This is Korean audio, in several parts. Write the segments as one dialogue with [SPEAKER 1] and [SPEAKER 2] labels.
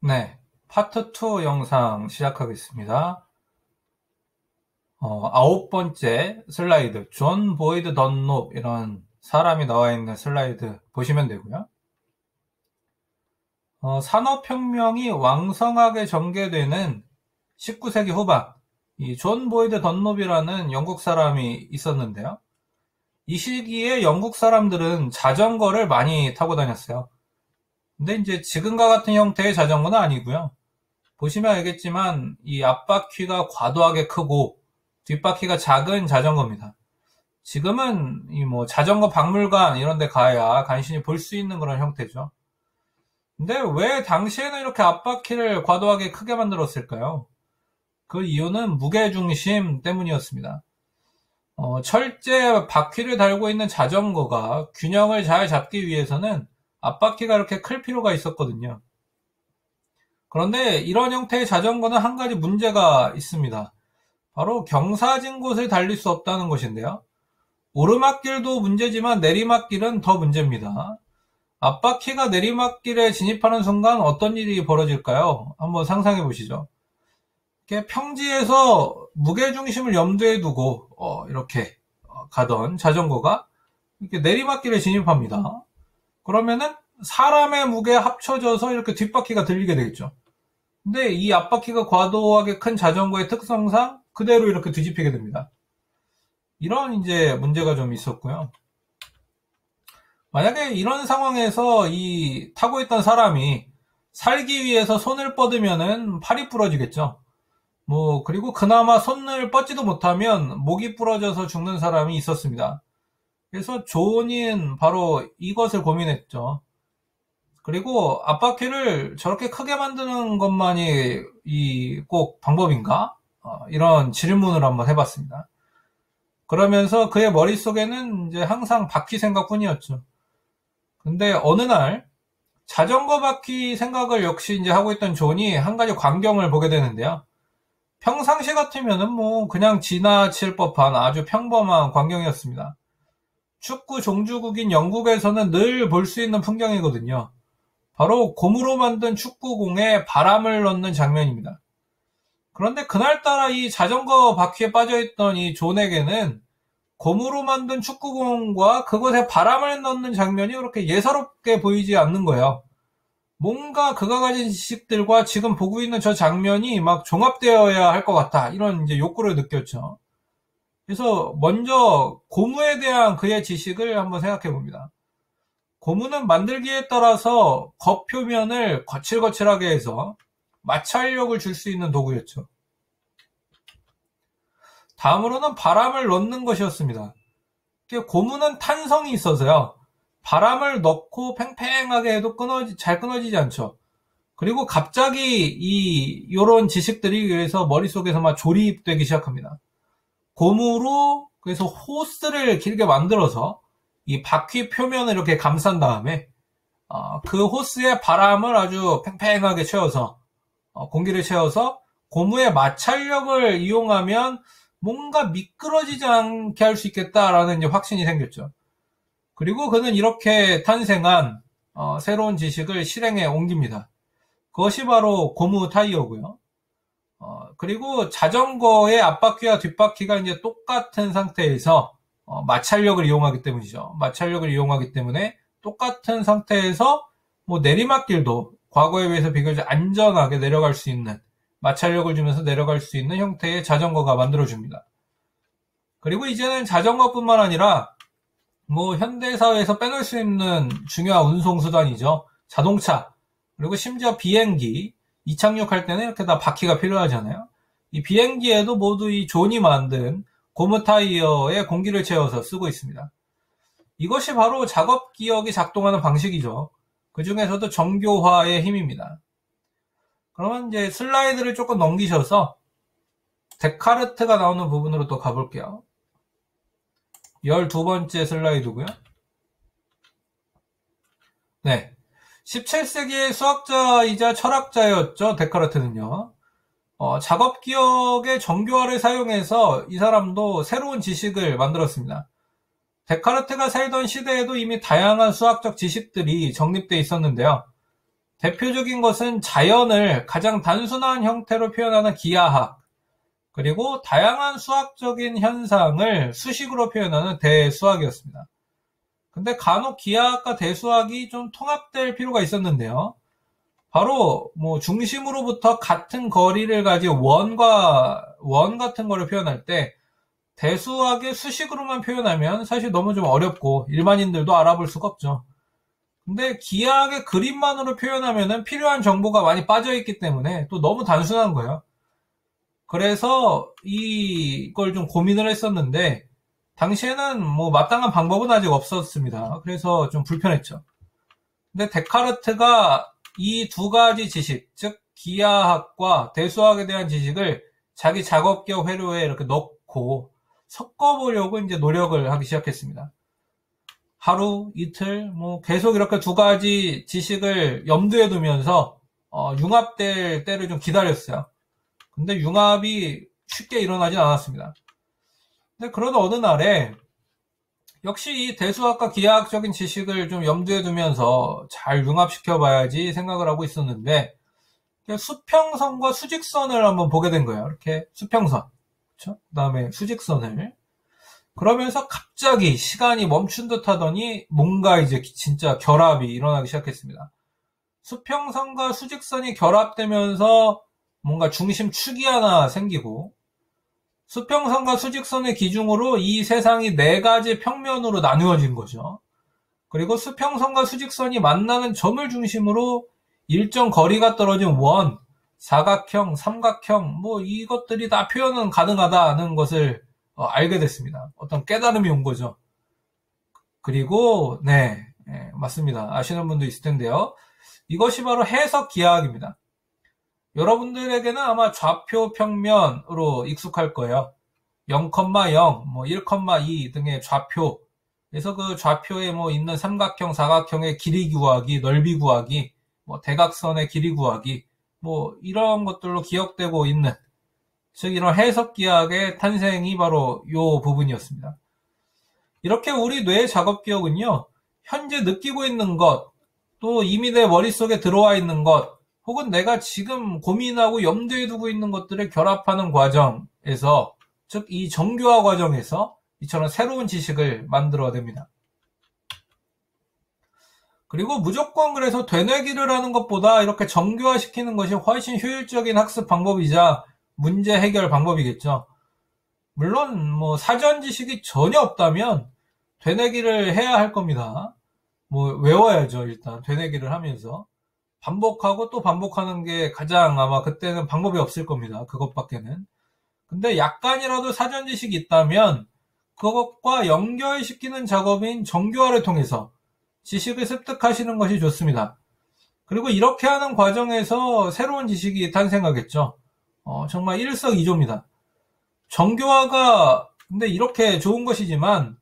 [SPEAKER 1] 네, 파트 2 영상 시작하겠습니다. 9번째 슬라이드, 존 보이드 던롭 이런 사람이 나와 있는 슬라이드 보시면 되고요. 산업혁명이 왕성하게 전개되는 19세기 후반, 이 존 보이드 던롭이라는 영국 사람이 있었는데요. 이 시기에 영국 사람들은 자전거를 많이 타고 다녔어요. 근데 이제 지금과 같은 형태의 자전거는 아니고요. 보시면 알겠지만 이 앞바퀴가 과도하게 크고 뒷바퀴가 작은 자전거입니다. 지금은 이 뭐 자전거 박물관 이런 데 가야 간신히 볼 수 있는 그런 형태죠. 근데 왜 당시에는 이렇게 앞바퀴를 과도하게 크게 만들었을까요? 그 이유는 무게중심 때문이었습니다. 철제 바퀴를 달고 있는 자전거가 균형을 잘 잡기 위해서는 앞바퀴가 이렇게 클 필요가 있었거든요. 그런데 이런 형태의 자전거는 한 가지 문제가 있습니다. 바로 경사진 곳을 달릴 수 없다는 것인데요. 오르막길도 문제지만 내리막길은 더 문제입니다. 앞바퀴가 내리막길에 진입하는 순간 어떤 일이 벌어질까요? 한번 상상해 보시죠. 이렇게 평지에서 무게중심을 염두에 두고 이렇게 가던 자전거가 이렇게 내리막길에 진입합니다. 그러면은 사람의 무게에 합쳐져서 이렇게 뒷바퀴가 들리게 되겠죠. 근데 이 앞바퀴가 과도하게 큰 자전거의 특성상 그대로 이렇게 뒤집히게 됩니다. 이런 이제 문제가 좀 있었고요. 만약에 이런 상황에서 이 타고 있던 사람이 살기 위해서 손을 뻗으면은 팔이 부러지겠죠. 그리고 그나마 손을 뻗지도 못하면 목이 부러져서 죽는 사람이 있었습니다. 그래서 존은 바로 이것을 고민했죠. 그리고 앞바퀴를 저렇게 크게 만드는 것만이 꼭 방법인가? 이런 질문을 한번 해봤습니다. 그러면서 그의 머릿속에는 이제 항상 바퀴 생각뿐이었죠. 근데 어느 날 자전거 바퀴 생각을 역시 이제 하고 있던 존이 한 가지 광경을 보게 되는데요. 평상시 같으면은 그냥 지나칠 법한 아주 평범한 광경이었습니다. 축구 종주국인 영국에서는 늘 볼 수 있는 풍경이거든요. 바로 고무로 만든 축구공에 바람을 넣는 장면입니다. 그런데 그날따라 이 자전거 바퀴에 빠져있던 이 존에게는 고무로 만든 축구공과 그것에 바람을 넣는 장면이 그렇게 예사롭게 보이지 않는 거예요. 뭔가 그가 가진 지식들과 지금 보고 있는 저 장면이 막 종합되어야 할 것 같다. 이런 이제 욕구를 느꼈죠. 그래서 먼저 고무에 대한 그의 지식을 한번 생각해 봅니다. 고무는 만들기에 따라서 겉표면을 거칠거칠하게 해서 마찰력을 줄 수 있는 도구였죠. 다음으로는 바람을 넣는 것이었습니다. 고무는 탄성이 있어서요. 바람을 넣고 팽팽하게 해도 잘 끊어지지 않죠. 그리고 갑자기 이런 지식들이 그래서 머릿속에서 막 조립되기 시작합니다. 고무로 그래서 호스를 길게 만들어서 이 바퀴 표면을 이렇게 감싼 다음에 그 호스에 바람을 아주 팽팽하게 채워서 공기를 채워서 고무의 마찰력을 이용하면 뭔가 미끄러지지 않게 할 수 있겠다라는 이제 확신이 생겼죠. 그리고 그는 이렇게 탄생한 새로운 지식을 실행에 옮깁니다. 그것이 바로 고무 타이어고요. 그리고 자전거의 앞바퀴와 뒷바퀴가 이제 똑같은 상태에서 마찰력을 이용하기 때문이죠. 마찰력을 이용하기 때문에 똑같은 상태에서 내리막길도 과거에 비해서 비교적 안전하게 내려갈 수 있는, 마찰력을 주면서 내려갈 수 있는 형태의 자전거가 만들어줍니다. 그리고 이제는 자전거뿐만 아니라 현대사회에서 빼놓을 수 있는 중요한 운송수단이죠. 자동차, 그리고 심지어 비행기, 이착륙할 때는 이렇게 다 바퀴가 필요하잖아요. 이 비행기에도 모두 이 존이 만든 고무 타이어에 공기를 채워서 쓰고 있습니다. 이것이 바로 작업 기억이 작동하는 방식이죠. 그 중에서도 정교화의 힘입니다. 그러면 이제 슬라이드를 조금 넘기셔서 데카르트가 나오는 부분으로 또 가볼게요. 12번째 슬라이드고요. 네. 17세기의 수학자이자 철학자였죠, 데카르트는요. 작업 기억의 정교화를 사용해서 이 사람도 새로운 지식을 만들었습니다. 데카르트가 살던 시대에도 이미 다양한 수학적 지식들이 정립되어 있었는데요. 대표적인 것은 자연을 가장 단순한 형태로 표현하는 기하학, 그리고 다양한 수학적인 현상을 수식으로 표현하는 대수학이었습니다. 근데 간혹 기하학과 대수학이 좀 통합될 필요가 있었는데요. 바로 중심으로부터 같은 거리를 가진 원 같은 거를 표현할 때 대수학의 수식으로만 표현하면 사실 너무 좀 어렵고 일반인들도 알아볼 수가 없죠. 근데 기하학의 그림만으로 표현하면은 필요한 정보가 많이 빠져있기 때문에 또 너무 단순한 거예요. 그래서 이걸 좀 고민을 했었는데 당시에는 마땅한 방법은 아직 없었습니다. 그래서 좀 불편했죠. 근데 데카르트가 이 두 가지 지식, 즉 기하학과 대수학에 대한 지식을 자기 작업기억 회로에 이렇게 넣고 섞어보려고 이제 노력을 하기 시작했습니다. 하루, 이틀, 계속 이렇게 두 가지 지식을 염두에 두면서 융합될 때를 좀 기다렸어요. 근데 융합이 쉽게 일어나진 않았습니다. 근데 그러던 어느 날에 역시 이 대수학과 기하학적인 지식을 좀 염두에 두면서 잘 융합시켜 봐야지 생각을 하고 있었는데 수평선과 수직선을 한번 보게 된 거예요. 이렇게 수평선, 그렇죠? 그다음에 수직선을. 그러면서 갑자기 시간이 멈춘 듯 하더니 뭔가 이제 진짜 결합이 일어나기 시작했습니다. 수평선과 수직선이 결합되면서 뭔가 중심축이 하나 생기고 수평선과 수직선의 기준으로 이 세상이 네 가지 평면으로 나누어진 거죠. 그리고 수평선과 수직선이 만나는 점을 중심으로 일정 거리가 떨어진 원, 사각형, 삼각형 이것들이 다 표현은 가능하다는 것을 알게 됐습니다. 어떤 깨달음이 온 거죠. 그리고 네, 맞습니다. 아시는 분도 있을 텐데요. 이것이 바로 해석 기하학입니다. 여러분들에게는 아마 좌표 평면으로 익숙할 거예요. 0,0, 1,2 등의 좌표. 그래서 그 좌표에 있는 삼각형, 사각형의 길이 구하기, 넓이 구하기, 대각선의 길이 구하기, 이런 것들로 기억되고 있는, 즉 이런 해석 기하학의 탄생이 바로 이 부분이었습니다. 이렇게 우리 뇌의 작업 기억은요, 현재 느끼고 있는 것, 또 이미 내 머릿속에 들어와 있는 것, 혹은 내가 지금 고민하고 염두에 두고 있는 것들을 결합하는 과정에서, 즉 이 정교화 과정에서 이처럼 새로운 지식을 만들어냅니다. 그리고 무조건 그래서 되뇌기를 하는 것보다 이렇게 정교화시키는 것이 훨씬 효율적인 학습 방법이자 문제 해결 방법이겠죠. 물론 사전 지식이 전혀 없다면 되뇌기를 해야 할 겁니다. 외워야죠. 일단 되뇌기를 하면서 반복하고 또 반복하는 게 가장 아마 그때는 방법이 없을 겁니다. 그것밖에는. 근데 약간이라도 사전 지식이 있다면 그것과 연결시키는 작업인 정교화를 통해서 지식을 습득하시는 것이 좋습니다. 그리고 이렇게 하는 과정에서 새로운 지식이 탄생하겠죠. 정말 일석이조입니다. 정교화가 근데 이렇게 좋은 것이지만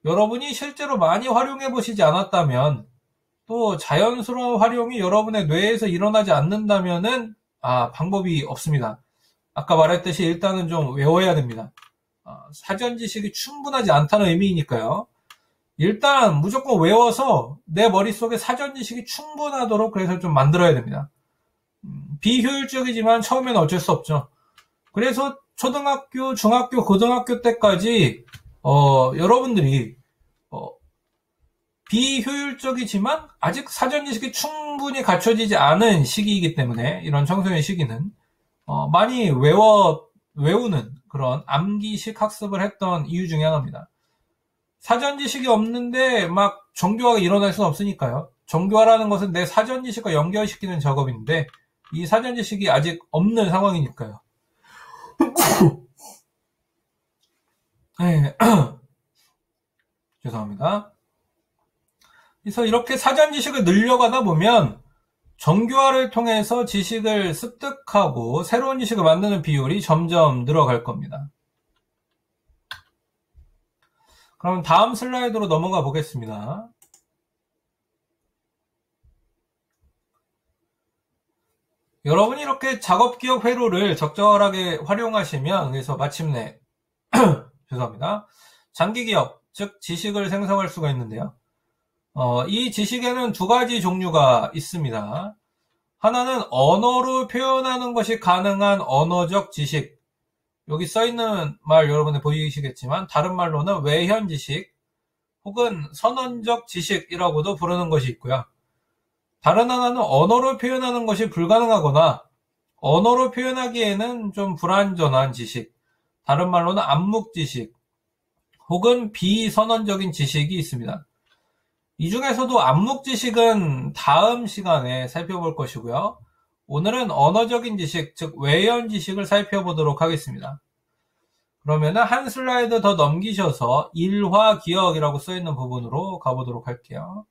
[SPEAKER 1] 여러분이 실제로 많이 활용해 보시지 않았다면 또 자연스러운 활용이 여러분의 뇌에서 일어나지 않는다면은 방법이 없습니다. 아까 말했듯이 일단은 좀 외워야 됩니다. 사전 지식이 충분하지 않다는 의미이니까요. 일단 무조건 외워서 내 머릿속에 사전 지식이 충분하도록 그래서 좀 만들어야 됩니다. 비효율적이지만 처음에는 어쩔 수 없죠. 그래서 초등학교, 중학교, 고등학교 때까지 여러분들이 비효율적이지만 아직 사전 지식이 충분히 갖춰지지 않은 시기이기 때문에 이런 청소년 시기는 많이 외우는 그런 암기식 학습을 했던 이유 중에 하나입니다. 사전 지식이 없는데 막 정교화가 일어날 수는 없으니까요. 정교화라는 것은 내 사전 지식과 연결시키는 작업인데 이 사전 지식이 아직 없는 상황이니까요. 네. 죄송합니다. 그래서 이렇게 사전 지식을 늘려가다 보면 정교화를 통해서 지식을 습득하고 새로운 지식을 만드는 비율이 점점 늘어갈 겁니다. 그럼 다음 슬라이드로 넘어가 보겠습니다. 여러분이 이렇게 작업기억 회로를 적절하게 활용하시면 그래서 마침내 죄송합니다. 장기기억, 즉 지식을 생성할 수가 있는데요. 이 지식에는 두 가지 종류가 있습니다. 하나는 언어로 표현하는 것이 가능한 언어적 지식. 여기 써있는 말 여러분들 보이시겠지만 다른 말로는 외현 지식 혹은 선언적 지식이라고도 부르는 것이 있고요. 다른 하나는 언어로 표현하는 것이 불가능하거나 언어로 표현하기에는 좀 불완전한 지식, 다른 말로는 암묵 지식 혹은 비선언적인 지식이 있습니다. 이 중에서도 암묵 지식은 다음 시간에 살펴볼 것이고요. 오늘은 언어적인 지식, 즉 외연 지식을 살펴보도록 하겠습니다. 그러면 한 슬라이드 더 넘기셔서 일화기억이라고 써있는 부분으로 가보도록 할게요.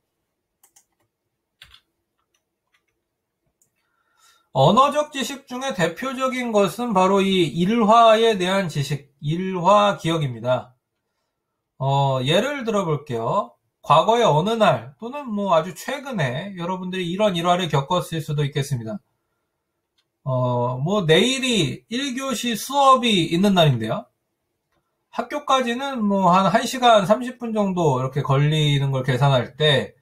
[SPEAKER 1] 언어적 지식 중에 대표적인 것은 바로 이 일화에 대한 지식, 일화기억입니다. 예를 들어 볼게요. 과거의 어느 날 또는 뭐 아주 최근에 여러분들이 이런 일화를 겪었을 수도 있겠습니다. 뭐 내일이 1교시 수업이 있는 날인데요. 학교까지는 뭐 한 1시간 30분 정도 이렇게 걸리는 걸 계산할 때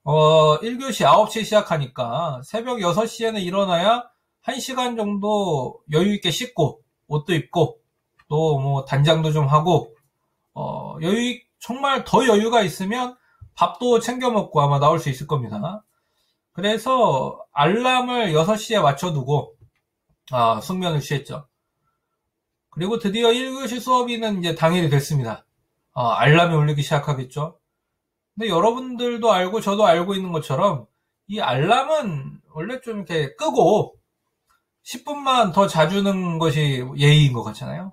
[SPEAKER 1] 1교시 9시에 시작하니까 새벽 6시에는 일어나야 1시간 정도 여유있게 씻고 옷도 입고 또 뭐 단장도 좀 하고 정말 더 여유가 있으면 밥도 챙겨 먹고 아마 나올 수 있을 겁니다. 그래서 알람을 6시에 맞춰두고 숙면을 취했죠. 그리고 드디어 1교시 수업이는 이제 당일이 됐습니다. 알람이 울리기 시작하겠죠. 근데 여러분들도 알고 저도 알고 있는 것처럼 이 알람은 원래 좀 이렇게 끄고 10분만 더 자주는 것이 예의인 것 같잖아요.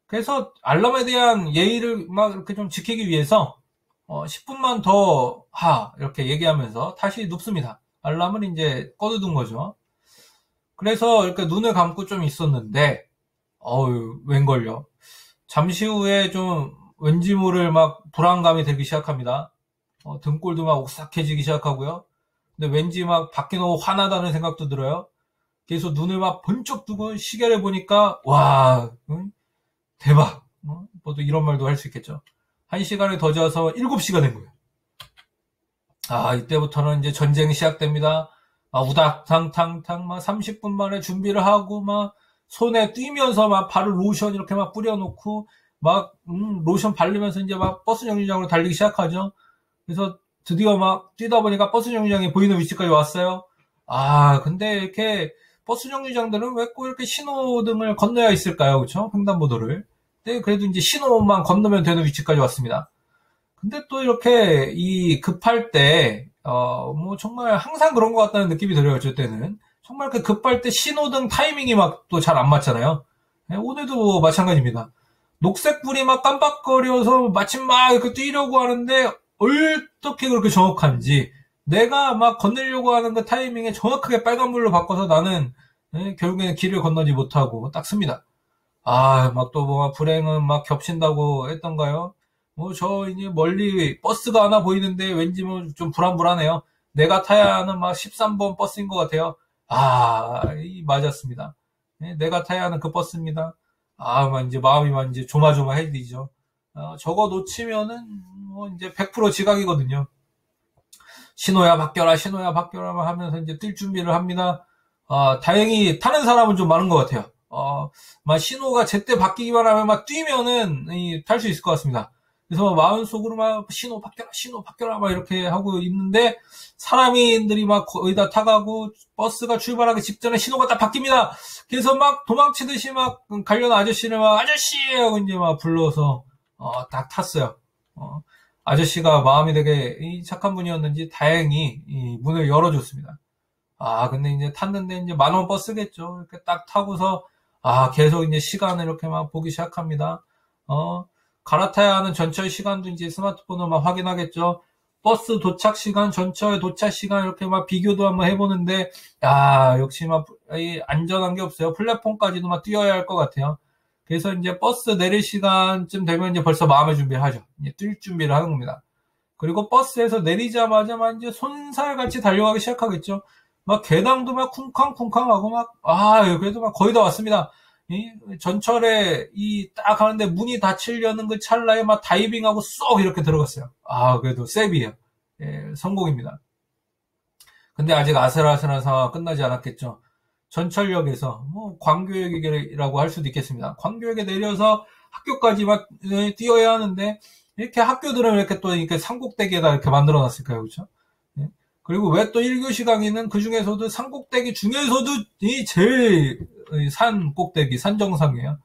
[SPEAKER 1] 그래서 알람에 대한 예의를 막 이렇게 좀 지키기 위해서 10분만 더 이렇게 얘기하면서 다시 눕습니다. 알람을 이제 꺼두둔 거죠. 그래서 이렇게 눈을 감고 좀 있었는데 웬걸요. 잠시 후에 좀 왠지 모를 막 불안감이 들기 시작합니다. 등골도 막 오싹해지기 시작하고요. 근데 왠지 막 밖에 너무 화나다는 생각도 들어요. 그래서 눈을 막 번쩍 뜨고 시계를 보니까 와 대박. 뭐 또 이런 말도 할 수 있겠죠. 1시간을 더 자서 7시가 된 거예요. 이때부터는 이제 전쟁이 시작됩니다. 우닥탕탕탕 막 30분 만에 준비를 하고 막 손에 뛰면서 막 바로 로션 이렇게 막 뿌려놓고 막 로션 바르면서 이제 막 버스 정류장으로 달리기 시작하죠. 그래서 드디어 막 뛰다 보니까 버스 정류장이 보이는 위치까지 왔어요. 근데 이렇게 버스 정류장들은 왜 꼭 이렇게 신호등을 건너야 있을까요? 그쵸? 횡단보도를. 근데 그래도 이제 신호만 건너면 되는 위치까지 왔습니다. 근데 또 이렇게 급할 때, 뭐 정말 항상 그런 것 같다는 느낌이 들어요, 저 때는. 정말 그 급할 때 신호등 타이밍이 막 또 잘 안 맞잖아요. 오늘도 마찬가지입니다. 녹색불이 막 깜빡거려서 마침 막 이렇게 뛰려고 하는데 어떻게 그렇게 정확한지 내가 막 건너려고 하는 그 타이밍에 정확하게 빨간불로 바꿔서 나는 결국에는 길을 건너지 못하고 딱 씁니다. 막 또 뭐 불행은 막 겹친다고 했던가요? 뭐 저 이제 멀리 버스가 하나 보이는데 왠지 뭐 좀 불안불안해요. 내가 타야 하는 막 13번 버스인 것 같아요. 맞았습니다. 내가 타야 하는 그 버스입니다. 막 이제 마음이 막 이제 조마조마해지죠. 저거 놓치면은 뭐 이제 100% 지각이거든요. 신호야 바뀌어라, 신호야 바뀌어라 하면서 이제 뛸 준비를 합니다. 다행히 타는 사람은 좀 많은 것 같아요. 막 신호가 제때 바뀌기만 하면 막 뛰면은 탈 수 있을 것 같습니다. 그래서 마음속으로 막 신호 바뀌어라, 신호 바뀌어라 막 이렇게 하고 있는데 사람들이 막 거의 다 타가고 버스가 출발하기 직전에 신호가 딱 바뀝니다. 그래서 막 도망치듯이 막 가려는 아저씨를 막 아저씨 하고 이제 막 불러서 딱 탔어요. 아저씨가 마음이 되게 착한 분이었는지 다행히 문을 열어줬습니다. 근데 이제 탔는데 이제 10,000원 버스겠죠. 이렇게 딱 타고서 계속 이제 시간을 이렇게 막 보기 시작합니다. 갈아타야 하는 전철 시간도 이제 스마트폰으로 막 확인하겠죠. 버스 도착 시간, 전철 도착 시간 이렇게 막 비교도 한번 해보는데, 역시 막 안전한 게 없어요. 플랫폼까지도 막 뛰어야 할 것 같아요. 그래서 이제 버스 내릴 시간쯤 되면 이제 벌써 마음의 준비를 하죠. 이제 뛸 준비를 하는 겁니다. 그리고 버스에서 내리자마자 막 이제 손살같이 달려가기 시작하겠죠. 막 계단도 막 쿵쾅쿵쾅하고 막 그래도 막 거의 다 왔습니다. 전철에 딱 하는데 문이 닫히려는 그 찰나에 막 다이빙하고 쏙 이렇게 들어갔어요. 그래도 세비예요. 성공입니다. 근데 아직 아슬아슬한 상황 끝나지 않았겠죠. 전철역에서 뭐 광교역이라고 할 수도 있겠습니다. 광교역에 내려서 학교까지만 뛰어야 하는데 이렇게 학교들은 이렇게 또 이렇게 산꼭대기에다 이렇게 만들어 놨을까요, 그렇죠? 예. 그리고 왜 또 1교시 강의는 그 중에서도 산꼭대기 중에서도 이 제일 산 꼭대기, 산 정상이에요.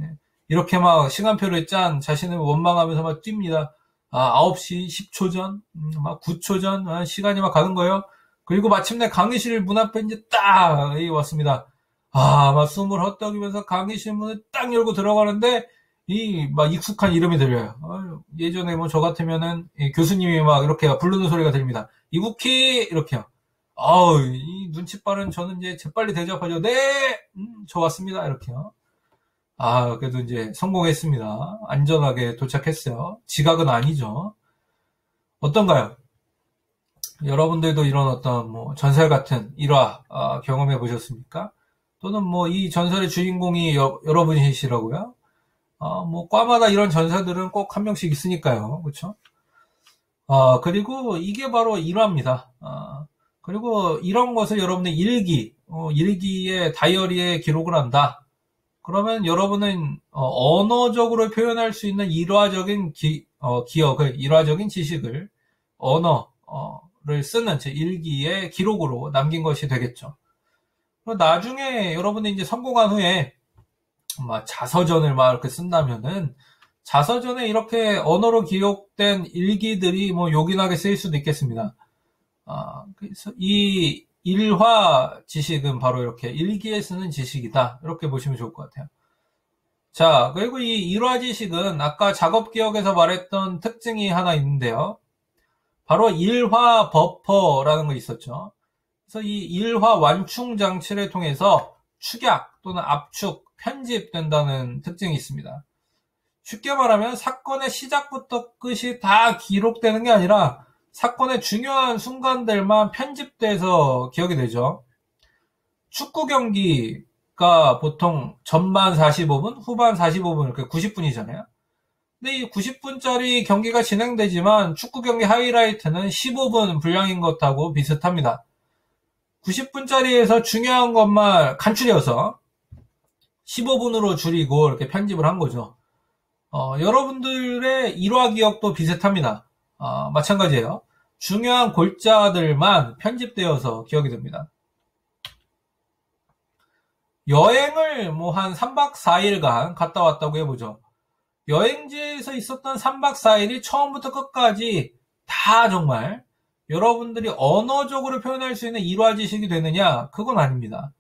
[SPEAKER 1] 예. 이렇게 막 시간표를 짠 자신을 원망하면서 막 뜁니다. 9시 10초 전, 막 9초 전, 시간이 막 가는 거예요. 그리고 마침내 강의실 문 앞에 이제 딱 왔습니다. 막 숨을 헛떡이면서 강의실 문을 딱 열고 들어가는데 막 익숙한 이름이 들려요. 예전에 뭐 저 같으면은 교수님이 막 이렇게 부르는 소리가 들립니다. 이국희 이렇게요. 이 눈치 빠른 저는 이제 재빨리 대답하죠. 네, 저 왔습니다. 이렇게요. 그래도 이제 성공했습니다. 안전하게 도착했어요. 지각은 아니죠. 어떤가요? 여러분들도 이런 어떤 뭐 전설 같은 일화 경험해 보셨습니까? 또는 뭐 이 전설의 주인공이 여러분이시라고요? 뭐 과마다 이런 전설들은 꼭 한 명씩 있으니까요. 그렇죠? 그리고 이게 바로 일화입니다. 그리고 이런 것을 여러분의 일기에 다이어리에 기록을 한다. 그러면 여러분은 언어적으로 표현할 수 있는 일화적인 기억을, 일화적인 지식을 언어를 쓰는 제 일기의 기록으로 남긴 것이 되겠죠. 나중에 여러분이 이제 성공한 후에 막 자서전을 막 이렇게 쓴다면은 자서전에 이렇게 언어로 기록된 일기들이 뭐 요긴하게 쓰일 수도 있겠습니다. 그래서 이 일화 지식은 바로 이렇게 일기에 쓰는 지식이다. 이렇게 보시면 좋을 것 같아요. 자, 그리고 이 일화 지식은 아까 작업 기억에서 말했던 특징이 하나 있는데요. 바로 일화 버퍼라는 거 있었죠. 그래서 이 일화 완충 장치를 통해서 축약 또는 압축, 편집된다는 특징이 있습니다. 쉽게 말하면 사건의 시작부터 끝이 다 기록되는 게 아니라 사건의 중요한 순간들만 편집돼서 기억이 되죠. 축구 경기가 보통 전반 45분, 후반 45분 이렇게 90분이잖아요. 근데 이 90분짜리 경기가 진행되지만 축구 경기 하이라이트는 15분 분량인 것하고 비슷합니다. 90분짜리에서 중요한 것만 간추려서 15분으로 줄이고 이렇게 편집을 한 거죠. 여러분들의 일화 기억도 비슷합니다. 마찬가지예요. 중요한 골자들만 편집되어서 기억이 됩니다. 여행을 뭐 한 3박 4일간 갔다 왔다고 해보죠. 여행지에서 있었던 3박 4일이 처음부터 끝까지 다 정말 여러분들이 언어적으로 표현할 수 있는 일화 지식이 되느냐? 그건 아닙니다.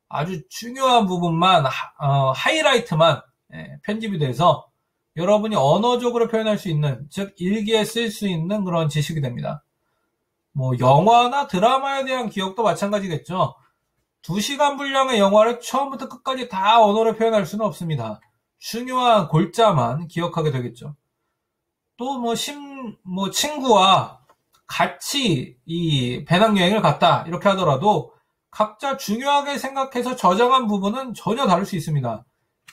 [SPEAKER 1] 아주 중요한 부분만, 하이라이트만 편집이 돼서 여러분이 언어적으로 표현할 수 있는, 즉 일기에 쓸 수 있는 그런 지식이 됩니다. 뭐 영화나 드라마에 대한 기억도 마찬가지겠죠. 2시간 분량의 영화를 처음부터 끝까지 다 언어로 표현할 수는 없습니다. 중요한 골자만 기억하게 되겠죠. 또 뭐 친구와 같이 이 배낭여행을 갔다 이렇게 하더라도 각자 중요하게 생각해서 저장한 부분은 전혀 다를 수 있습니다.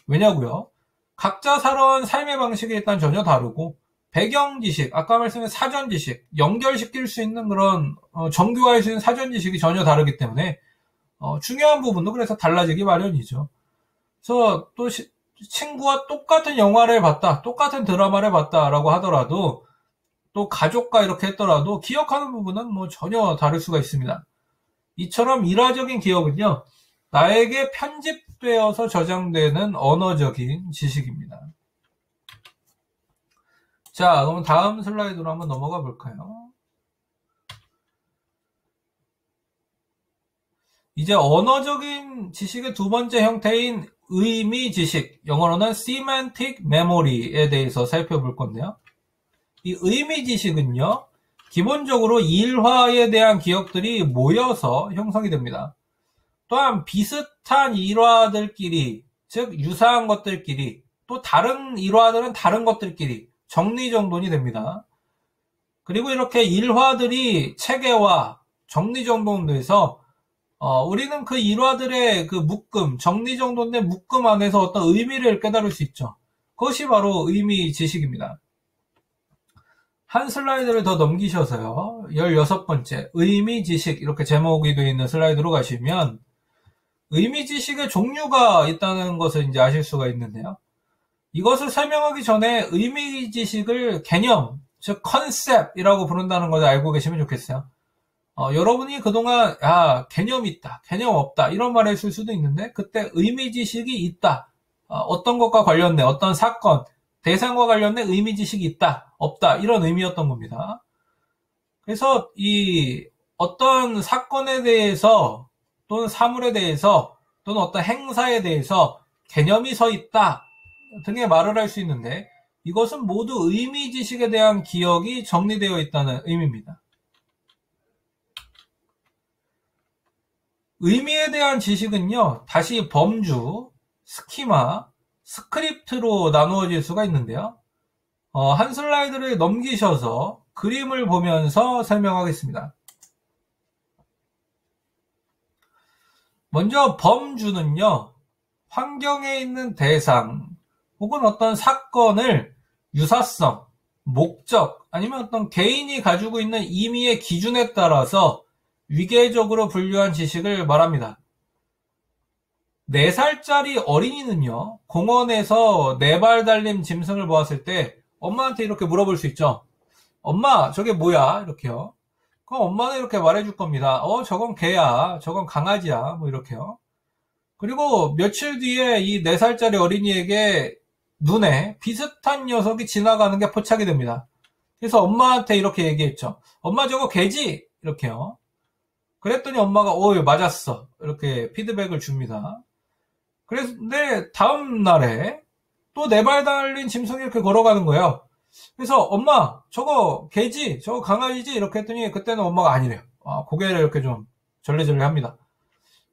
[SPEAKER 1] 왜냐고요? 각자 살아온 삶의 방식이 일단 전혀 다르고 배경 지식, 아까 말씀드린 사전 지식, 연결시킬 수 있는 그런 정교화할 수 있는 사전 지식이 전혀 다르기 때문에 중요한 부분도 그래서 달라지기 마련이죠. 그래서 또 친구와 똑같은 영화를 봤다, 똑같은 드라마를 봤다라고 하더라도 또 가족과 이렇게 했더라도 기억하는 부분은 뭐 전혀 다를 수가 있습니다. 이처럼 일화적인 기억은요, 나에게 편집되어서 저장되는 언어적인 지식입니다. 자, 그럼 다음 슬라이드로 한번 넘어가 볼까요? 이제 언어적인 지식의 두 번째 형태인 의미 지식, 영어로는 semantic memory에 대해서 살펴볼 건데요. 이 의미 지식은요, 기본적으로 일화에 대한 기억들이 모여서 형성이 됩니다. 또한 비슷한 일화들끼리, 즉 유사한 것들끼리, 또 다른 일화들은 다른 것들끼리 정리정돈이 됩니다. 그리고 이렇게 일화들이 체계화, 정리정돈돼서 우리는 그 일화들의 그 묶음, 정리정돈된 묶음 안에서 어떤 의미를 깨달을 수 있죠. 그것이 바로 의미 지식입니다. 한 슬라이드를 더 넘기셔서요. 16번째 의미지식 이렇게 제목이 되어 있는 슬라이드로 가시면 의미지식의 종류가 있다는 것을 이제 아실 수가 있는데요. 이것을 설명하기 전에 의미지식을 개념, 즉 컨셉이라고 부른다는 것을 알고 계시면 좋겠어요. 여러분이 그동안 개념 있다, 개념 없다 이런 말을 했을 수도 있는데 그때 의미지식이 있다. 어떤 것과 관련된 어떤 사건, 대상과 관련된 의미지식이 있다, 없다 이런 의미였던 겁니다. 그래서 이 어떤 사건에 대해서 또는 사물에 대해서 또는 어떤 행사에 대해서 개념이 서 있다 등의 말을 할 수 있는데 이것은 모두 의미지식에 대한 기억이 정리되어 있다는 의미입니다. 의미에 대한 지식은요, 다시 범주, 스키마, 스크립트로 나누어질 수가 있는데요. 한 슬라이드를 넘기셔서 그림을 보면서 설명하겠습니다. 먼저 범주는요, 환경에 있는 대상 혹은 어떤 사건을 유사성, 목적 아니면 어떤 개인이 가지고 있는 임의의 기준에 따라서 위계적으로 분류한 지식을 말합니다. 4살짜리 어린이는요, 공원에서 4발 달린 짐승을 보았을 때 엄마한테 이렇게 물어볼 수 있죠. 엄마, 저게 뭐야? 이렇게요. 그럼 엄마는 이렇게 말해줄 겁니다. 저건 개야, 저건 강아지야, 뭐 이렇게요. 그리고 며칠 뒤에 이 4살짜리 어린이에게 눈에 비슷한 녀석이 지나가는 게 포착이 됩니다. 그래서 엄마한테 이렇게 얘기했죠. 엄마, 저거 개지? 이렇게요. 그랬더니 엄마가 맞았어 이렇게 피드백을 줍니다. 그런데 다음 날에 또 4발 달린 짐승이 이렇게 걸어가는 거예요. 그래서 엄마 저거 개지 저거 강아지지 이렇게 했더니 그때는 엄마가 아니래요. 고개를 이렇게 좀 절레절레 합니다.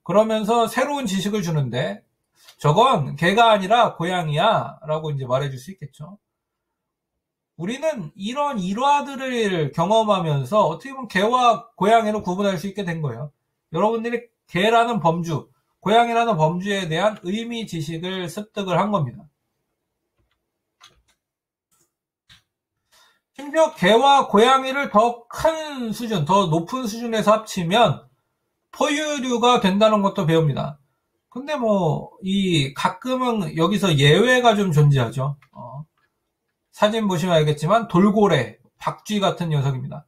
[SPEAKER 1] 그러면서 새로운 지식을 주는데 저건 개가 아니라 고양이야 라고 이제 말해줄 수 있겠죠. 우리는 이런 일화들을 경험하면서 어떻게 보면 개와 고양이로 구분할 수 있게 된 거예요. 여러분들이 개라는 범주, 고양이라는 범주에 대한 의미 지식을 습득을 한 겁니다. 심지어 개와 고양이를 더 큰 수준, 더 높은 수준에서 합치면 포유류가 된다는 것도 배웁니다. 근데 가끔은 여기서 예외가 좀 존재하죠. 사진 보시면 알겠지만 돌고래, 박쥐 같은 녀석입니다.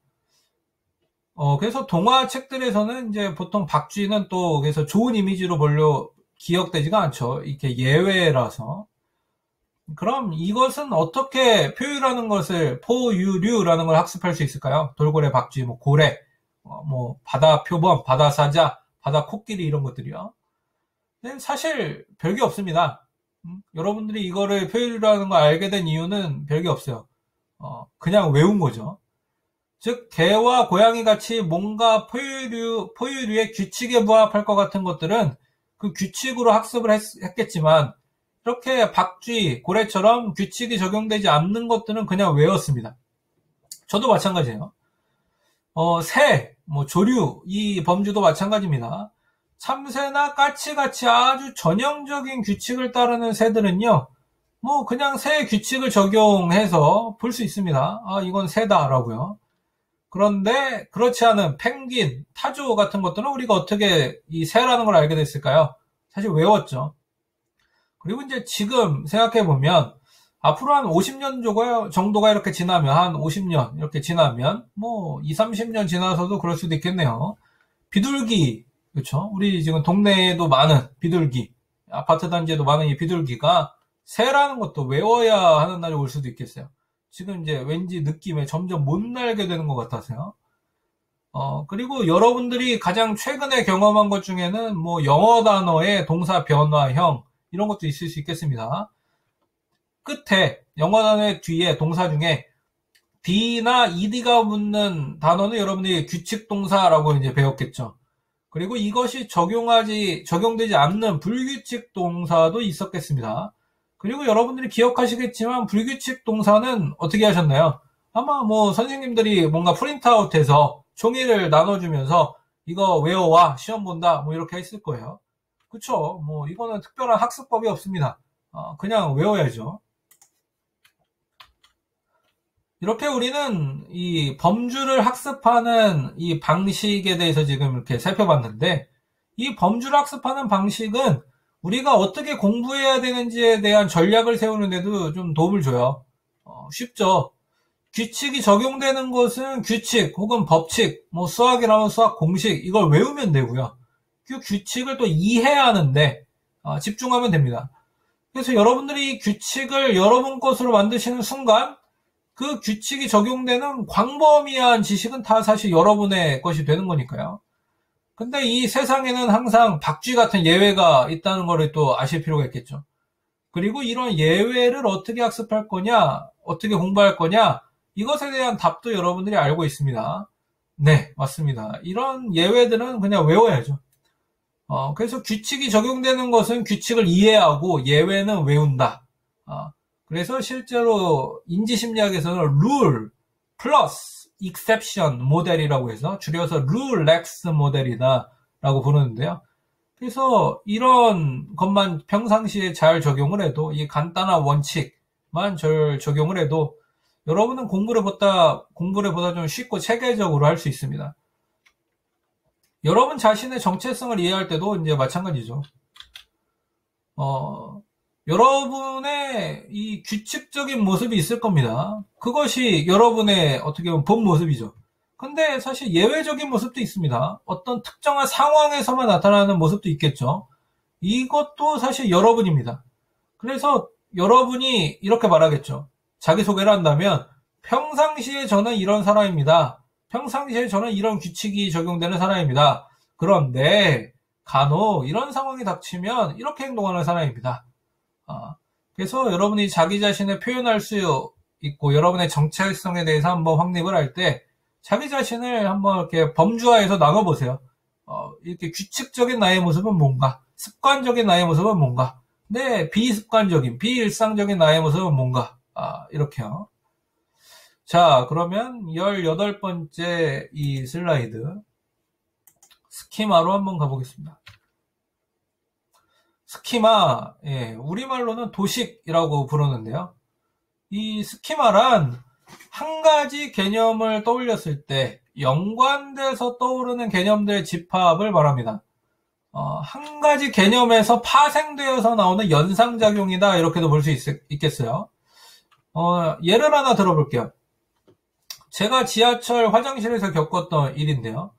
[SPEAKER 1] 그래서 동화책들에서는 이제 보통 박쥐는 또 그래서 좋은 이미지로 별로 기억되지가 않죠. 이렇게 예외라서. 그럼 이것은 어떻게 포유라는 걸 학습할 수 있을까요? 돌고래, 박쥐, 고래, 바다 표범, 바다 사자, 바다 코끼리 이런 것들이요. 근데 사실 별게 없습니다. 여러분들이 이거를 포유류라는 걸 알게 된 이유는 별게 없어요. 그냥 외운 거죠. 즉 개와 고양이 같이 뭔가 포유류의 규칙에 부합할 것 같은 것들은 그 규칙으로 학습을 했겠지만 이렇게 박쥐, 고래처럼 규칙이 적용되지 않는 것들은 그냥 외웠습니다. 저도 마찬가지예요. 새, 조류 이 범주도 마찬가지입니다. 참새나 까치같이 아주 전형적인 규칙을 따르는 새들은요, 그냥 새 규칙을 적용해서 볼 수 있습니다. 이건 새다라고요. 그런데 그렇지 않은 펭귄, 타조 같은 것들은 우리가 어떻게 이 새라는 걸 알게 됐을까요? 사실 외웠죠. 그리고 이제 지금 생각해보면 앞으로 한 50년 정도가 이렇게 지나면 한 50년 이렇게 지나면 20, 30년 지나서도 그럴 수도 있겠네요. 비둘기, 그렇죠? 우리 지금 동네에도 많은 비둘기, 아파트 단지에도 많은 이 비둘기가 새라는 것도 외워야 하는 날이 올 수도 있겠어요. 지금 이제 왠지 느낌에 점점 못 날게 되는 것 같아서요. 그리고 여러분들이 가장 최근에 경험한 것 중에는 영어 단어의 동사 변화형 이런 것도 있을 수 있겠습니다. 끝에 영어 단어의 뒤에 동사 중에 D나 ED가 붙는 단어는 여러분들이 규칙 동사라고 이제 배웠겠죠. 그리고 이것이 적용되지 않는 불규칙 동사도 있었겠습니다. 그리고 여러분들이 기억하시겠지만 불규칙 동사는 어떻게 하셨나요? 아마 선생님들이 뭔가 프린트아웃해서 종이를 나눠주면서 이거 외워와 시험 본다 이렇게 했을 거예요. 그쵸? 이거는 특별한 학습법이 없습니다. 그냥 외워야죠. 이렇게 우리는 이 범주를 학습하는 이 방식에 대해서 지금 이렇게 살펴봤는데, 이 범주를 학습하는 방식은 우리가 어떻게 공부해야 되는지에 대한 전략을 세우는데도 좀 도움을 줘요. 쉽죠. 규칙이 적용되는 것은 규칙 혹은 법칙, 뭐 수학이라면 수학 공식, 이걸 외우면 되고요. 그 규칙을 또 이해하는데 집중하면 됩니다. 그래서 여러분들이 규칙을 여러분 것으로 만드시는 순간 그 규칙이 적용되는 광범위한 지식은 다 사실 여러분의 것이 되는 거니까요. 근데 이 세상에는 항상 박쥐 같은 예외가 있다는 거를 또 아실 필요가 있겠죠. 그리고 이런 예외를 어떻게 학습할 거냐, 어떻게 공부할 거냐, 이것에 대한 답도 여러분들이 알고 있습니다. 네, 맞습니다. 이런 예외들은 그냥 외워야죠. 그래서 규칙이 적용되는 것은 규칙을 이해하고 예외는 외운다. 그래서 실제로 인지심리학에서는 룰 플러스 exception 모델이라고 해서 줄여서 룰렉스 모델이다 라고 부르는데요. 그래서 이런 것만 평상시에 잘 적용을 해도, 이 간단한 원칙만 잘 적용을 해도 여러분은 공부를 보다 좀 쉽고 체계적으로 할 수 있습니다. 여러분 자신의 정체성을 이해할 때도 이제 마찬가지죠. 여러분의 이 규칙적인 모습이 있을 겁니다. 그것이 여러분의 어떻게 보면 본 모습이죠. 근데 사실 예외적인 모습도 있습니다. 어떤 특정한 상황에서만 나타나는 모습도 있겠죠. 이것도 사실 여러분입니다. 그래서 여러분이 이렇게 말하겠죠. 자기소개를 한다면 평상시에 저는 이런 사람입니다. 평상시에 저는 이런 규칙이 적용되는 사람입니다. 그런데 간혹 이런 상황이 닥치면 이렇게 행동하는 사람입니다. 그래서 여러분이 자기 자신을 표현할 수 있고 여러분의 정체성에 대해서 한번 확립을 할 때 자기 자신을 한번 이렇게 범주화해서 나눠보세요. 이렇게 규칙적인 나의 모습은 뭔가, 습관적인 나의 모습은 뭔가, 네, 비습관적인, 비일상적인 나의 모습은 뭔가, 이렇게요. 자, 그러면 18번째 이 슬라이드 스키마로 한번 가보겠습니다. 스키마, 예, 우리말로는 도식이라고 부르는데요. 이 스키마란 한 가지 개념을 떠올렸을 때 연관돼서 떠오르는 개념들의 집합을 말합니다. 한 가지 개념에서 파생되어서 나오는 연상작용이다, 이렇게도 볼 수 있겠어요. 예를 하나 들어볼게요. 제가 지하철 화장실에서 겪었던 일인데요.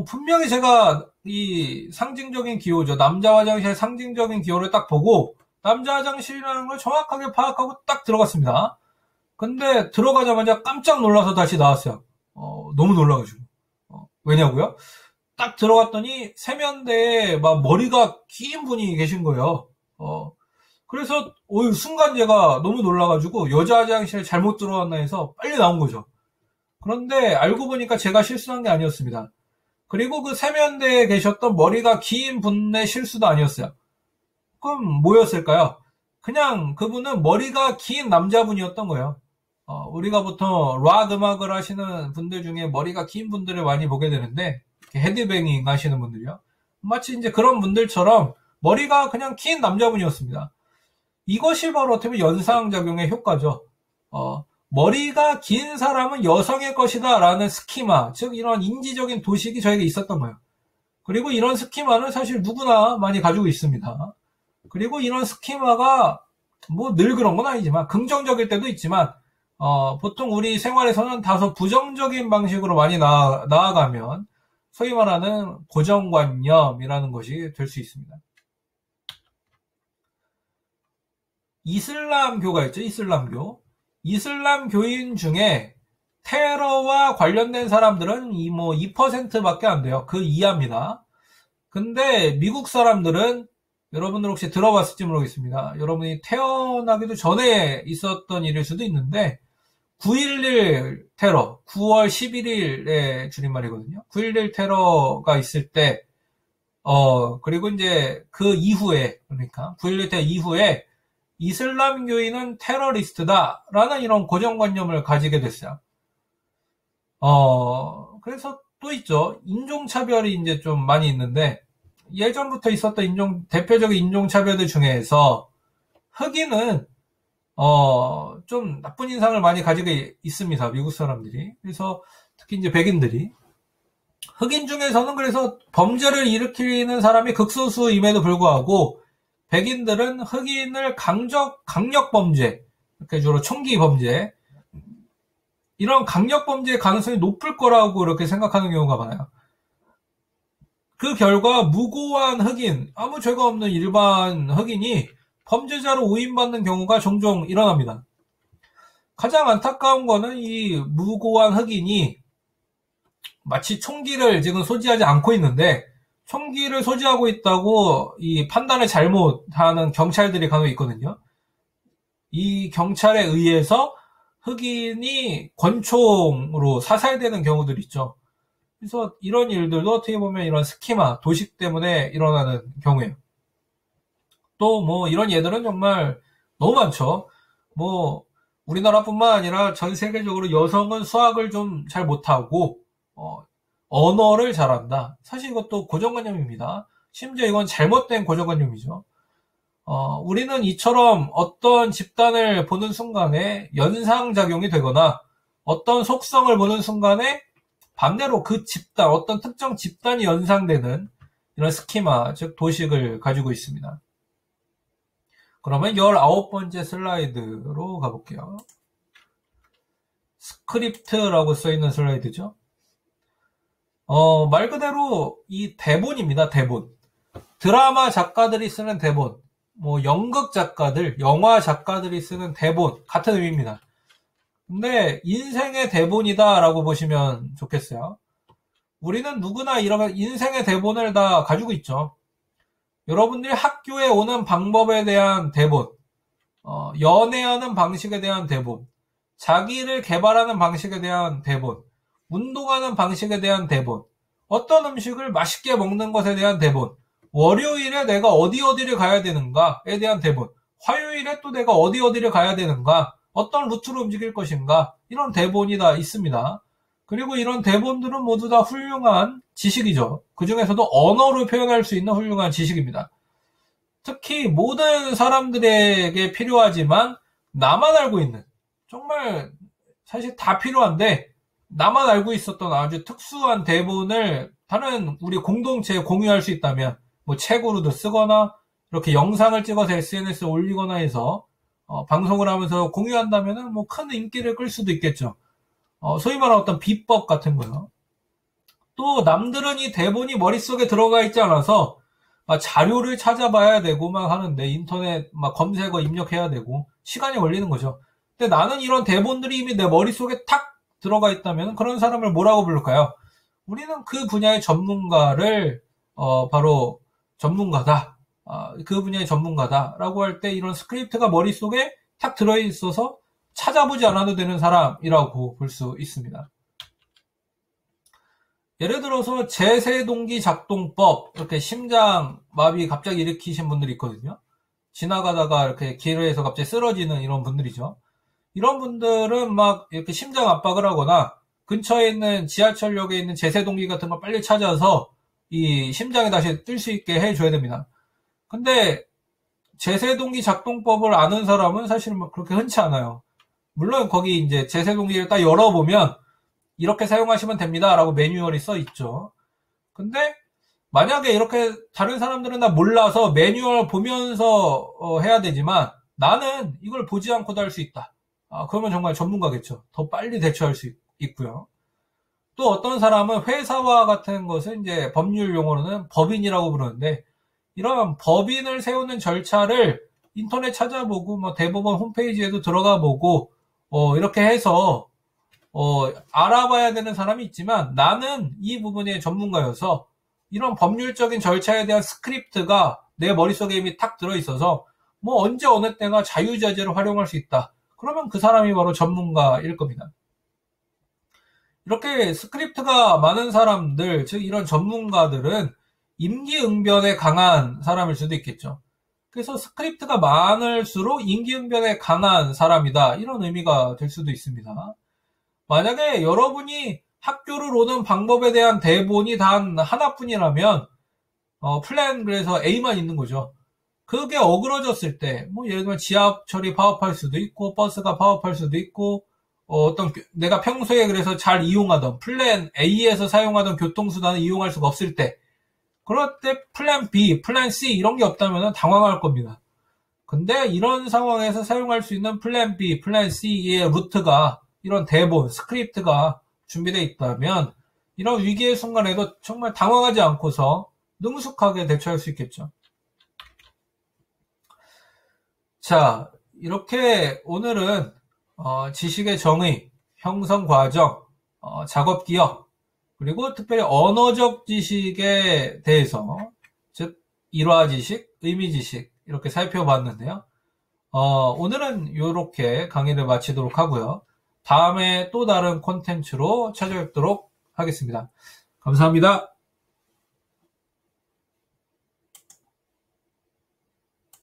[SPEAKER 1] 분명히 제가 이 상징적인 기호죠. 남자 화장실의 상징적인 기호를 딱 보고 남자 화장실이라는 걸 정확하게 파악하고 딱 들어갔습니다. 근데 들어가자마자 깜짝 놀라서 다시 나왔어요. 너무 놀라가지고. 왜냐고요? 딱 들어갔더니 세면대에 막 머리가 긴 분이 계신 거예요. 그래서 순간 제가 너무 놀라가지고 여자 화장실에 잘못 들어왔나 해서 빨리 나온 거죠. 그런데 알고 보니까 제가 실수한 게 아니었습니다. 그리고 그 세면대에 계셨던 머리가 긴 분의 실수도 아니었어요. 그럼 뭐였을까요? 그냥 그분은 머리가 긴 남자분이었던 거예요. 우리가 보통 락 음악을 하시는 분들 중에 머리가 긴 분들을 많이 보게 되는데, 헤드뱅잉 하시는 분들이요. 마치 이제 그런 분들처럼 머리가 그냥 긴 남자분이었습니다. 이것이 바로 어떻게 보면 연상작용의 효과죠. 머리가 긴 사람은 여성의 것이다 라는 스키마, 즉 이런 인지적인 도식이 저에게 있었던 거예요. 그리고 이런 스키마는 사실 누구나 많이 가지고 있습니다. 그리고 이런 스키마가 뭐 늘 그런 건 아니지만 긍정적일 때도 있지만 보통 우리 생활에서는 다소 부정적인 방식으로 많이 나아가면 소위 말하는 고정관념이라는 것이 될 수 있습니다. 이슬람교가 있죠. 이슬람교인 중에 테러와 관련된 사람들은 2%밖에 안 돼요. 그 이하입니다. 근데 미국 사람들은 여러분들 혹시 들어봤을지 모르겠습니다. 여러분이 태어나기도 전에 있었던 일일 수도 있는데 9.11 테러, 9월 11일의 줄임말이거든요. 9.11 테러가 있을 때 그리고 이제 그 이후에, 그러니까 9.11 테러 이후에 이슬람교인은 테러리스트다라는 이런 고정관념을 가지게 됐어요. 그래서 또 있죠. 인종차별이 이제 좀 많이 있는데, 예전부터 있었던 대표적인 인종차별들 중에서 흑인은 좀 나쁜 인상을 많이 가지고 있습니다. 미국 사람들이. 그래서 특히 이제 백인들이. 흑인 중에서는 그래서 범죄를 일으키는 사람이 극소수임에도 불구하고 백인들은 흑인을 강력 범죄, 이렇게 주로 총기 범죄, 이런 강력 범죄의 가능성이 높을 거라고 이렇게 생각하는 경우가 많아요. 그 결과 무고한 흑인, 아무 죄가 없는 일반 흑인이 범죄자로 오인받는 경우가 종종 일어납니다. 가장 안타까운 거는 이 무고한 흑인이 마치 총기를 지금 소지하지 않고 있는데 총기를 소지하고 있다고 이 판단을 잘못하는 경찰들이 간혹 있거든요. 이 경찰에 의해서 흑인이 권총으로 사살되는 경우들이 있죠. 그래서 이런 일들도 어떻게 보면 이런 스키마, 도식 때문에 일어나는 경우예요. 또 뭐 이런 예들은 정말 너무 많죠. 뭐 우리나라뿐만 아니라 전 세계적으로 여성은 수학을 좀 잘 못하고 언어를 잘한다. 사실 이것도 고정관념입니다. 심지어 이건 잘못된 고정관념이죠. 우리는 이처럼 어떤 집단을 보는 순간에 연상작용이 되거나 어떤 속성을 보는 순간에 반대로 그 집단, 어떤 특정 집단이 연상되는 이런 스키마, 즉 도식을 가지고 있습니다. 그러면 19번째 슬라이드로 가볼게요. 스크립트라고 써있는 슬라이드죠. 말 그대로 이 대본입니다. 대본. 드라마 작가들이 쓰는 대본, 뭐 연극 작가들, 영화 작가들이 쓰는 대본 같은 의미입니다. 근데 인생의 대본이다라고 보시면 좋겠어요. 우리는 누구나 이런 인생의 대본을 다 가지고 있죠. 여러분들이 학교에 오는 방법에 대한 대본, 연애하는 방식에 대한 대본, 자기를 개발하는 방식에 대한 대본, 운동하는 방식에 대한 대본, 어떤 음식을 맛있게 먹는 것에 대한 대본, 월요일에 내가 어디를 가야 되는가에 대한 대본, 화요일에 또 내가 어디를 가야 되는가, 어떤 루트로 움직일 것인가, 이런 대본이 다 있습니다. 그리고 이런 대본들은 모두 다 훌륭한 지식이죠. 그 중에서도 언어로 표현할 수 있는 훌륭한 지식입니다. 특히 모든 사람들에게 필요하지만 나만 알고 있는, 정말 사실 다 필요한데 나만 알고 있었던 아주 특수한 대본을 다른 우리 공동체에 공유할 수 있다면, 뭐 책으로도 쓰거나 이렇게 영상을 찍어서 SNS에 올리거나 해서 방송을 하면서 공유한다면 뭐 큰 인기를 끌 수도 있겠죠. 소위 말하는 어떤 비법 같은 거요. 또 남들은 이 대본이 머릿속에 들어가 있지 않아서 자료를 찾아봐야 되고 막 하는데, 인터넷 막 검색어 입력해야 되고 시간이 걸리는 거죠. 근데 나는 이런 대본들이 이미 내 머릿속에 탁 들어가 있다면 그런 사람을 뭐라고 부를까요? 우리는 그 분야의 전문가를 바로 전문가다, 그 분야의 전문가다라고 할 때 이런 스크립트가 머릿속에 탁 들어있어서 찾아보지 않아도 되는 사람이라고 볼 수 있습니다. 예를 들어서 제세동기 작동법, 이렇게 심장마비 갑자기 일으키신 분들이 있거든요. 지나가다가 이렇게 길에서 갑자기 쓰러지는 이런 분들이죠. 이런 분들은 막 이렇게 심장 압박을 하거나 근처에 있는 지하철역에 있는 제세동기 같은 걸 빨리 찾아서 이 심장이 다시 뛸 수 있게 해줘야 됩니다. 근데 제세동기 작동법을 아는 사람은 사실 뭐 그렇게 흔치 않아요. 물론 거기 이제 제세동기를 딱 열어보면 이렇게 사용하시면 됩니다 라고 매뉴얼이 써 있죠. 근데 만약에 이렇게 다른 사람들은 다 몰라서 매뉴얼 보면서 해야 되지만 나는 이걸 보지 않고도 할 수 있다. 그러면 정말 전문가겠죠. 더 빨리 대처할 수 있고요. 또 어떤 사람은 회사와 같은 것을 이제 법률 용어로는 법인이라고 부르는데, 이런 법인을 세우는 절차를 인터넷 찾아보고 뭐 대법원 홈페이지에도 들어가 보고 이렇게 해서 알아봐야 되는 사람이 있지만, 나는 이 부분의 전문가여서 이런 법률적인 절차에 대한 스크립트가 내 머릿속에 이미 탁 들어있어서 뭐 언제 어느 때나 자유자재로 활용할 수 있다. 그러면 그 사람이 바로 전문가일 겁니다. 이렇게 스크립트가 많은 사람들, 즉 이런 전문가들은 임기응변에 강한 사람일 수도 있겠죠. 그래서 스크립트가 많을수록 임기응변에 강한 사람이다, 이런 의미가 될 수도 있습니다. 만약에 여러분이 학교를 오는 방법에 대한 대본이 단 하나뿐이라면 플랜 그래서 A만 있는 거죠. 그게 어그러졌을 때, 뭐 예를 들면 지하철이 파업할 수도 있고, 버스가 파업할 수도 있고, 어떤 내가 평소에 그래서 잘 이용하던 플랜 A에서 사용하던 교통수단을 이용할 수가 없을 때, 그럴 때 플랜 B, 플랜 C 이런 게 없다면 당황할 겁니다. 근데 이런 상황에서 사용할 수 있는 플랜 B, 플랜 C의 루트가, 이런 대본, 스크립트가 준비되어 있다면 이런 위기의 순간에도 정말 당황하지 않고서 능숙하게 대처할 수 있겠죠. 자, 이렇게 오늘은 지식의 정의, 형성 과정, 작업 기억, 그리고 특별히 언어적 지식에 대해서, 즉 일화 지식, 의미 지식 이렇게 살펴봤는데요. 오늘은 이렇게 강의를 마치도록 하고요. 다음에 또 다른 콘텐츠로 찾아뵙도록 하겠습니다. 감사합니다.